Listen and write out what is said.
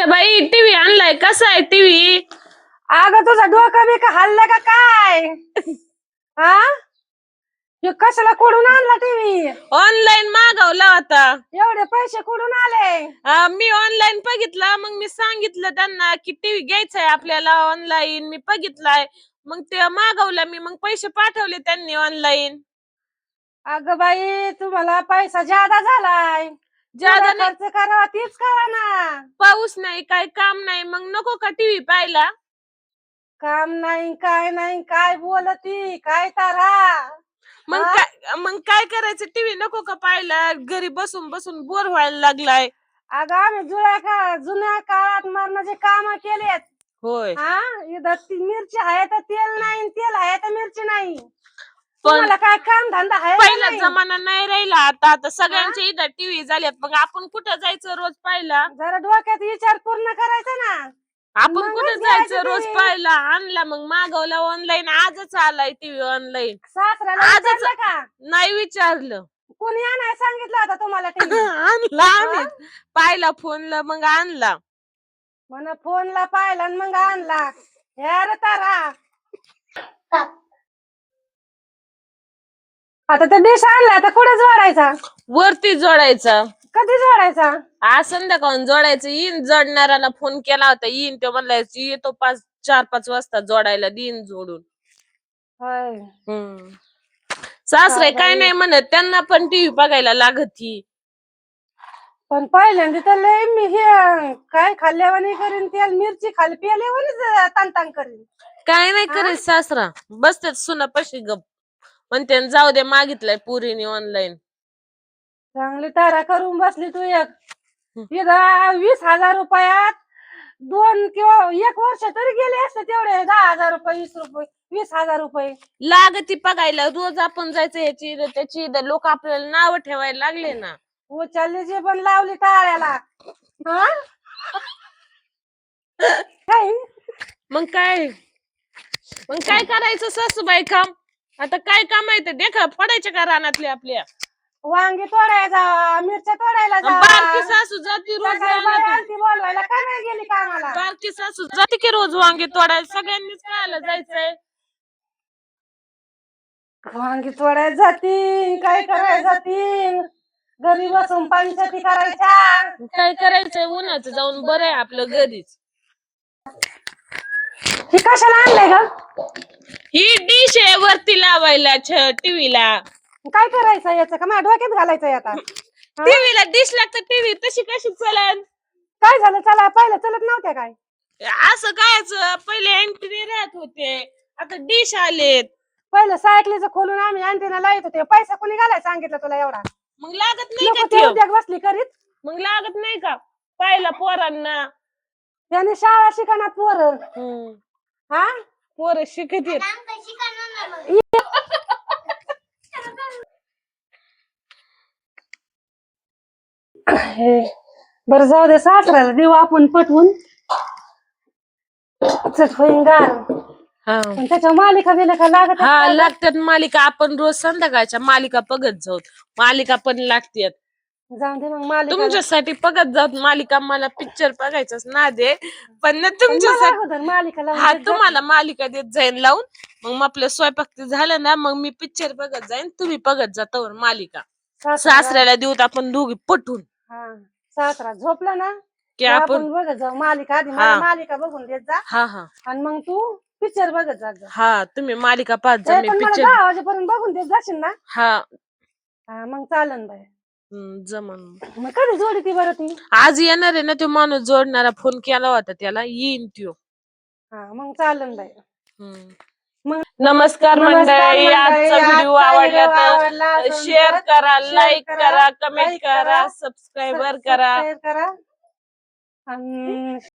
बाई टीव्ही आणलाय, कसा आहे टीव्ही? अगं तुझा डोकं बी का हल्लं का काय? हा हे कशाला कुठून आणला टीव्ही? ऑनलाईन मागवला होता. एवढे पैसे कुठून आले? मी ऑनलाईन बघितला, मग मी सांगितलं त्यांना की टीव्ही घ्यायचाय आपल्याला ऑनलाईन. मी बघितलाय, मग ते मागवला मी, मग पैसे पाठवले त्यांनी ऑनलाईन. अगं बाई तुम्हाला पैसा ज्यादा झालाय. ज्यादा जेवढा नाही, खर्च करावा तीच करा ना. पाऊस नाही, काय काम नाही, मग नको का टीव्ही पाहायला? काम नाही काय बोलती काय तारा? मग हा? काय करायचं? टीव्ही नको का पाहायला? घरी बसून बसून बोर व्हायला लागलाय. अगं आम्ही जुन्या काळात मरणाचे काम केलेत. होय, हा इथं मिरची आहे तर तेल नाही, तेल आहे तर मिरची नाही. पण तुम्हाला काय काम धंदा आहे का पहिला नाही? जमाना नाही राहिला आता सगळ्यांच्या इथं टीव्ही झाल्यात. मग आपण कुठं जायचं रोज पाहायला? जरा डोक्यात विचार पूर्ण करायचा ना. आपण मगच कुठं घ्यायचं जायचं रोज TV. पाहायला? आणला, मग मागवला ऑनलाईन. आजच आलाय टीव्ही ऑनलाईन. सासऱ्याला आजच. विचारलं का? नाही विचारलं. कोणी आणाय सांगितलं होतं तुम्हाला टीव्ही? आणला आम्ही, पाहिला फोनला, मग आणला. म्हण फोनला पाहिला आणि मग आणला. यार तारा आता ते डिश आणला आता कुठे जोडायचा? वरती जोडायचा. कधी जोडायचा? आज संध्याकाळून जोडायचं. येईन, जोडणाऱ्याला फोन केला होता, येईन तो म्हणला येतो 4-5 वाजता जोडायला, देईन जोडून. होय. सासरे काय बाई. नाही म्हणत, त्यांना पण टीव्ही बघायला लागती. पण पहिल्यांदा तर लय मी हे काय खाल्ल्यावानी करीन, तेल मिरची खाली पेल्यावानी तान करीन. काय नाही करीत सासरा, बसतात सुनापाशी गप. म्हणते जाऊ दे, मागितलंय पुरीने ऑनलाईन. चांगली तारा करून बसली तू. इथं 20,000 रुपयात 2 किंवा 1 वर्ष तरी गेले असते तेवढे. 10,000 रुपये, 20 रुपये, 20,000 रुपये लागती बघायला. रोज आपण जायचं ह्याची इथं त्याची इथं. लोक आपल्याला नाव ठेवायला लागले ना. उचलली पण लावली टाळ्याला. हा काय मग काय करायचं सासूबाई काम? आता काय काम आहे ते देखा पडायचे का रानातले आपल्या? वांगी तोडायला जा, मिरच्या तोडायला जा. बारकी सासू जाती रोज सकाळी बाई रानात. आलती बोलवायला, का नाही गेली कामाला? बारकी सासू जाते की रोज वांगी तोडायला. सगळ्यांनीच खायला जायचंय. वांगी तोडायला जाती, काय करायला जाती? घरी बसून पंचायती करायच्या. काय करायचंय? उन्हाचं जाऊन बरं आहे आपलं घरीच. ही कशाला आणलंय ग? ही डिश आहे वरती लावायला टीव्हीला. काय करायचं याचं? का माझ्या डोक्यात घालायचंय आता? टीव्हीला डिश लागतं. टीव्ही तशी कशी चलन? काय झालं? चला पहिलं चलत नव्हत्या काय? असं कायच, पहिले अँटिने राहत होते, आता डिश आलेत. पहिलं सायकलीचं खोलून आम्ही अँटिना लावत होते. पैसा कोणी घालायला सांगितलं तुला एवढा? मग लागत नाही लोक का ते उद्योग बसली करीत. मग लागत नाही का पाहिला पोरांना? त्याने शाळा शिकणार पोरं. हा पोरं शिकतील. बरं जाऊ दे, सासऱ्याला देऊ आपण पटवून. होईन गार. पण त्याच्या मालिका बिलिका लागत लागतात मालिका. आपण रोज संध्याकाळच्या मालिका बघत जाऊ. मालिका पण लागतात. जाऊ दे मग मालिका. तुमच्यासाठी बघत जाऊ मालिका. मला पिक्चर बघायचाच ना दे, पण ना तुमच्यासाठी मालिका तुम्हाला मालिका देत जाईन लावून. मग आपलं स्वयंपाक ते झालं ना, मग मी पिक्चर बघत जाईन, तुम्ही बघत जा तवर मालिका. सासऱ्याला देऊ आपण दोघी पटून. सासरा झोपला ना की आपण बघत जाऊ मालिका. आधी मला मालिका बघून देत जा. आणि मग तू पिक्चर बघत जा. तुम्ही मालिका पाहत जा, मी पिक्चर 10 वाजेपर्यंत बघून देत जाशील ना? हा मग चालन बाय. जमन. मग कधी जोडी ती बरं ती? आज येणार आहे ना तो माणूस जोडणारा. फोन केला होता त्याला, येईन त्यो. मग चालन बाय. नमस्कार मंडळी. आजचा व्हिडिओ आवडला तर शेअर करा, लाईक करा, कमेंट करा, सबस्क्राईबर करा.